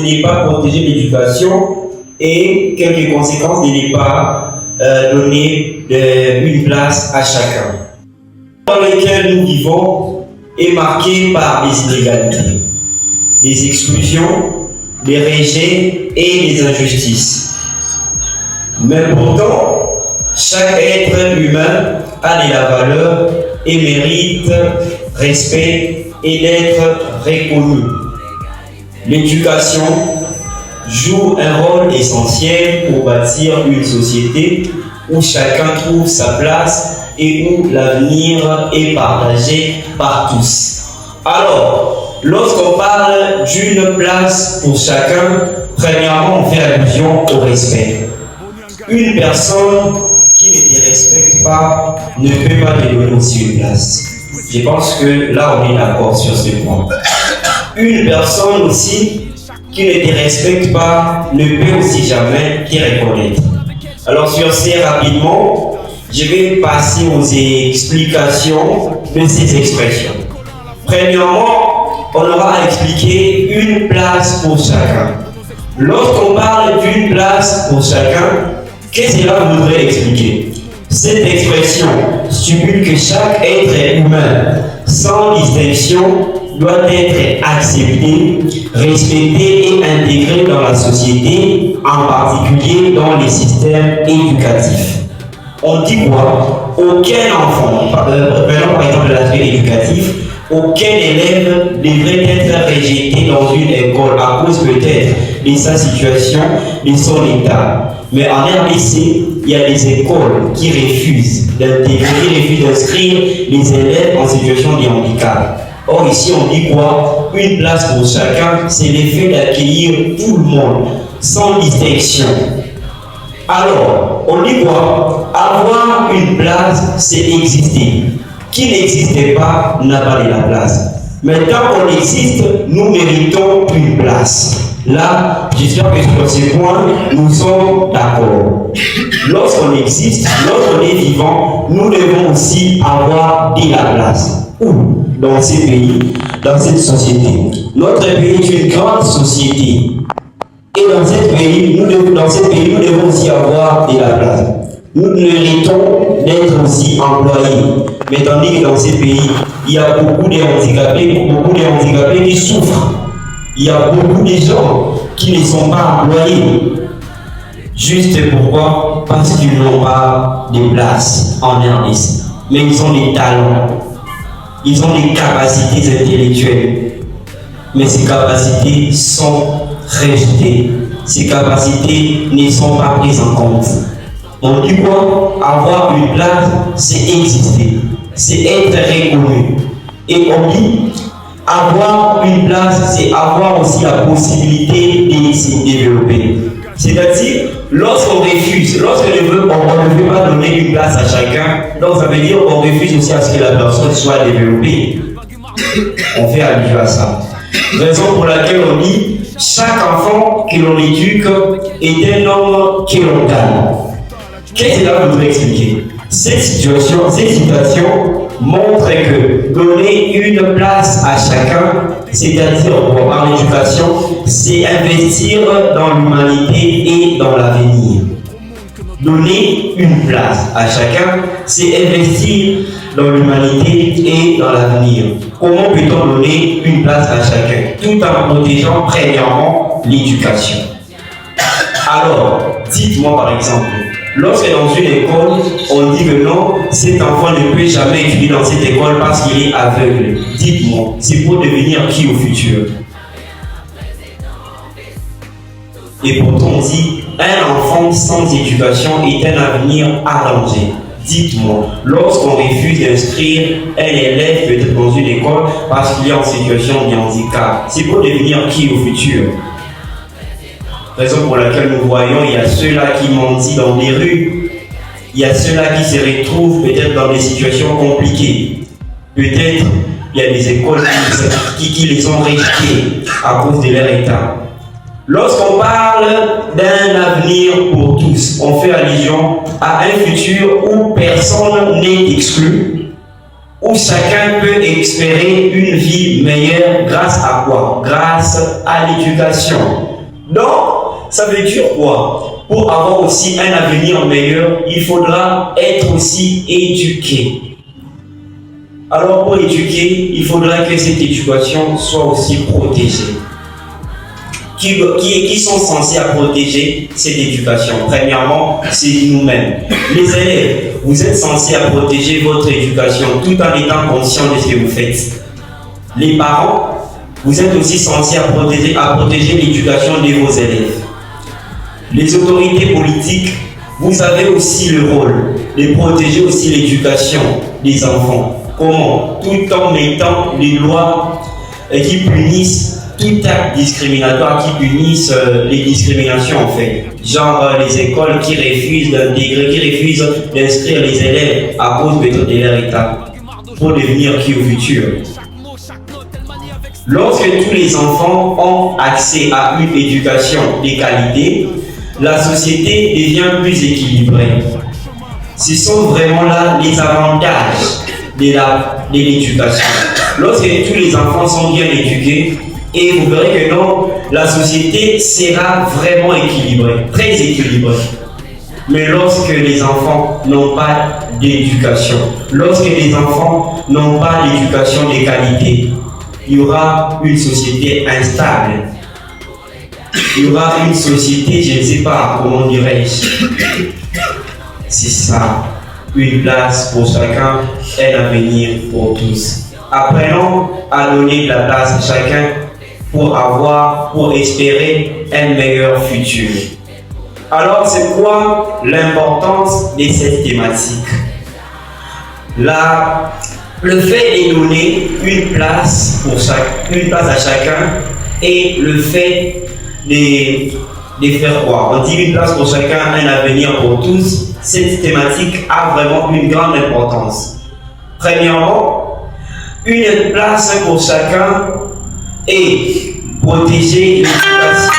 n'est pas protéger l'éducation et quelques conséquences de ne pas donner une place à chacun. Dans lequel nous vivons est marqué par les inégalités, les exclusions, les rejets et les injustices. Mais pourtant, chaque être humain a de la valeur et mérite respect et d'être reconnu. L'éducation joue un rôle essentiel pour bâtir une société où chacun trouve sa place et où l'avenir est partagé par tous. Alors, lorsqu'on parle d'une place pour chacun, premièrement, on fait allusion au respect. Une personne qui ne te respecte pas ne peut pas te donner aussi une place. Je pense que là, on est d'accord sur ce point. Une personne aussi qui ne te respecte pas ne peut aussi jamais te reconnaître. Alors, sur ces rapidement, je vais passer aux explications de ces expressions. Premièrement, on aura à expliquer une place pour chacun. Lorsqu'on parle d'une place pour chacun, qu'est-ce que cela voudrait expliquer? Cette expression stipule que chaque être humain, sans distinction, doit être accepté, respecté et intégré dans la société, en particulier dans les systèmes éducatifs. On dit quoi? Aucun enfant, prenons par exemple l'aspect éducatif, aucun élève devrait être rejeté dans une école à cause peut-être de sa situation, de son état. Mais en RDC, il y a des écoles qui refusent d'intégrer, qui refusent d'inscrire les élèves en situation de handicap. Or ici on dit quoi? Une place pour chacun, c'est l'effet d'accueillir tout le monde, sans distinction. Alors, on dit quoi? Avoir une place, c'est exister. Qui n'existait pas n'a pas de la place. Mais tant qu'on existe, nous méritons une place. Là, j'espère que sur ce point, nous sommes d'accord. Lorsqu'on existe, lorsqu'on est vivant, nous devons aussi avoir de la place. Où? Dans ces pays, dans cette société. Notre pays est une grande société. Et dans ce pays, nous devons aussi avoir de la place. Nous méritons d'être aussi employés. Mais tandis que dans ces pays, il y a beaucoup de handicapés qui souffrent. Il y a beaucoup de gens qui ne sont pas employés. Juste pourquoi? Parce qu'ils n'ont pas de place en RDC. Mais ils ont des talents. Ils ont des capacités intellectuelles. Mais ces capacités sont rejetées. Ces capacités ne sont pas prises en compte. On dit quoi? Avoir une place, c'est exister. C'est être reconnu. Et on dit, avoir une place, c'est avoir aussi la possibilité de se développer. C'est-à-dire, lorsqu'on refuse, lorsqu'on ne veut pas donner une place à chacun, donc ça veut dire qu'on refuse aussi à ce que la personne soit développée. On fait allusion à ça. Raison pour laquelle on dit, chaque enfant que l'on éduque est un homme que l'on gagne. Qu'est-ce que cela voudrait expliquer? Cette citation montre que donner une place à chacun, c'est-à-dire par l'éducation, c'est investir dans l'humanité et dans l'avenir. Donner une place à chacun, c'est investir dans l'humanité et dans l'avenir. Comment peut-on donner une place à chacun? Tout en protégeant premièrement l'éducation. Alors, dites-moi par exemple, lorsque dans une école, on dit que non, cet enfant ne peut jamais étudier dans cette école parce qu'il est aveugle. Dites-moi, c'est pour devenir qui au futur? Et pourtant on dit, un enfant sans éducation est un avenir à danger. Dites-moi, lorsqu'on refuse d'inscrire un élève peut-être dans une école parce qu'il est en situation de handicap, c'est pour devenir qui au futur? Raison pour laquelle nous voyons, il y a ceux-là qui mendient dans les rues, il y a ceux-là qui se retrouvent peut-être dans des situations compliquées. Peut-être il y a des écoles qui les ont rejetées à cause de leur état. Lorsqu'on parle d'un avenir pour tous, on fait allusion à un futur où personne n'est exclu, où chacun peut espérer une vie meilleure grâce à quoi? Grâce à l'éducation. Donc, ça veut dire quoi? Pour avoir aussi un avenir meilleur, il faudra être aussi éduqué. Alors, pour éduquer, il faudra que cette éducation soit aussi protégée. Qui sont censés à protéger cette éducation? Premièrement, c'est nous-mêmes. Les élèves, vous êtes censés à protéger votre éducation tout en étant conscient de ce que vous faites. Les parents, vous êtes aussi censés à protéger l'éducation de vos élèves. Les autorités politiques, vous avez aussi le rôle de protéger aussi l'éducation des enfants. Comment? Tout en mettant les lois qui punissent tout acte discriminatoire, qui punissent les discriminations en fait. Genre les écoles qui refusent d'intégrer, qui refusent d'inscrire les élèves à cause de leur état pour devenir qui au futur. Lorsque tous les enfants ont accès à une éducation de qualité, la société devient plus équilibrée. Ce sont vraiment là les avantages de l'éducation. Lorsque tous les enfants sont bien éduqués, et vous verrez que non, la société sera vraiment équilibrée, très équilibrée. Mais lorsque les enfants n'ont pas d'éducation, lorsque les enfants n'ont pas d'éducation de qualité, il y aura une société instable. Il y aura une société, je ne sais pas comment dirais-je. C'est ça, une place pour chacun, un avenir pour tous. Apprenons à donner de la place à chacun pour espérer un meilleur futur. Alors, c'est quoi l'importance de cette thématique? Le fait de donner une place à chacun et le fait de faire quoi? On dit une place pour chacun, un avenir pour tous. Cette thématique a vraiment une grande importance. Premièrement, une place pour chacun et protéger l'éducation.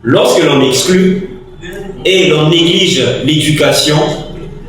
Lorsque l'on exclut et l'on néglige l'éducation,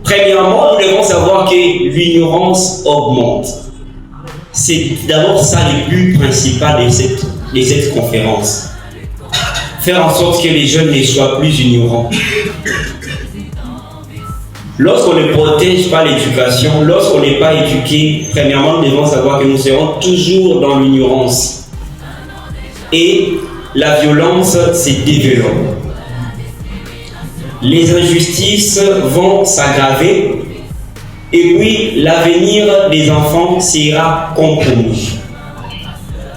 premièrement, nous devons savoir que l'ignorance augmente. C'est d'abord ça le but principal de cette conférence. Faire en sorte que les jeunes ne soient plus ignorants. Lorsqu'on ne protège pas l'éducation, lorsqu'on n'est pas éduqué, premièrement, nous devons savoir que nous serons toujours dans l'ignorance. Et la violence se développe. Les injustices vont s'aggraver et puis l'avenir des enfants sera compromis.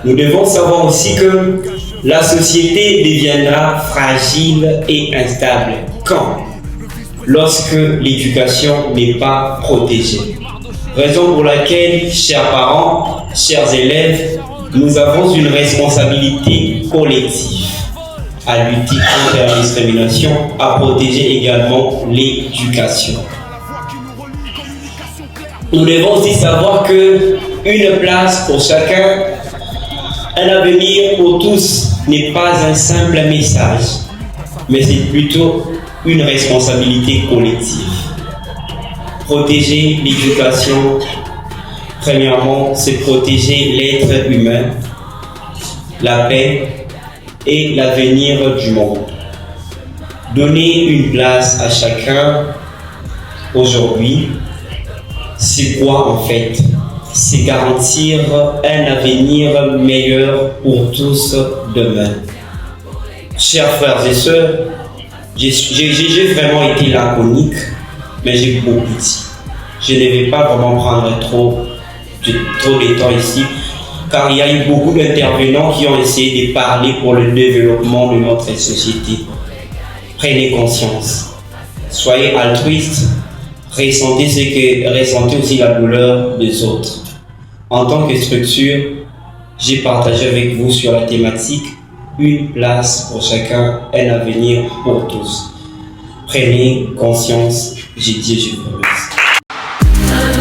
Nous devons savoir aussi que la société deviendra fragile et instable. Quand? Lorsque l'éducation n'est pas protégée. Raison pour laquelle, chers parents, chers élèves, nous avons une responsabilité collective à lutter contre la discrimination, à protéger également l'éducation. Nous devons aussi savoir que une place pour chacun, un avenir pour tous n'est pas un simple message, mais c'est plutôt une responsabilité collective. Protéger l'éducation, premièrement, c'est protéger l'être humain, la paix et l'avenir du monde. Donner une place à chacun aujourd'hui, c'est quoi en fait? C'est garantir un avenir meilleur pour tous demain. Chers frères et sœurs, j'ai vraiment été laconique, mais j'ai beaucoup dit. Je ne vais pas vraiment prendre trop de temps ici, car il y a eu beaucoup d'intervenants qui ont essayé de parler pour le développement de notre société. Prenez conscience. Soyez altruistes. Ressentez aussi la douleur des autres. En tant que structure, j'ai partagé avec vous sur la thématique une place pour chacun, un avenir pour tous. Prenez conscience, j'ai dit, je vous remercie. Main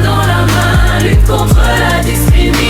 dans la main, lutte contre la discrimination.